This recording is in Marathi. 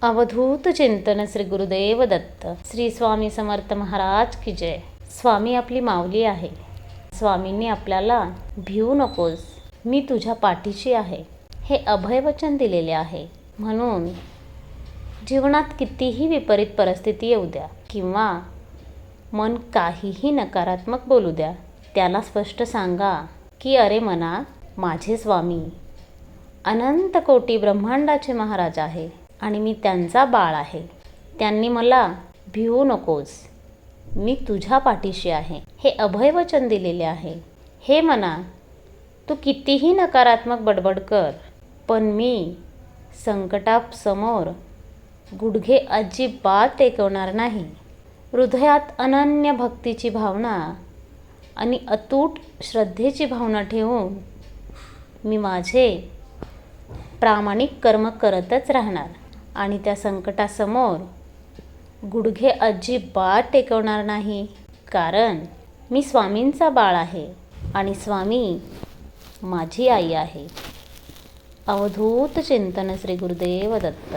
अवधूत चिंतन श्री गुरुदेव दत्त. श्री स्वामी समर्थ महाराज की जय. स्वामी आपली माऊली आहे. स्वामींनी आपल्याला भिवू नकोस, मी तुझ्या पाठीशी आहे, हे अभयवचन दिलेले आहे. म्हणून जीवनात कितीही विपरीत परिस्थिती येऊ द्या किंवा मन काहीही नकारात्मक बोलू द्या, त्याला स्पष्ट सांगा की अरे मना, माझे स्वामी अनंत कोटी ब्रह्मांडाचे महाराज आहे आणि मी त्यांचा बाळ आहे. त्यांनी मला भिवू नकोस, मी तुझ्या पाठीशी आहे, हे अभयवचन दिलेले आहे. हे मना, तू कितीही नकारात्मक बडबड कर, पण मी संकटासमोर गुडघे अजिबात टेकवणार नाही. हृदयात अनन्य भक्तीची भावना आणि अतूट श्रद्धेची भावना ठेवून मी माझे प्रामाणिक कर्म करतच राहणार आणि त्या संकटासमोर गुडघे अजिबात टेकवणार नाही. कारण मी स्वामींचा बाळ आहे आणि स्वामी माझी आई आहे. अवधूत चिंतन श्री गुरुदेव दत्त.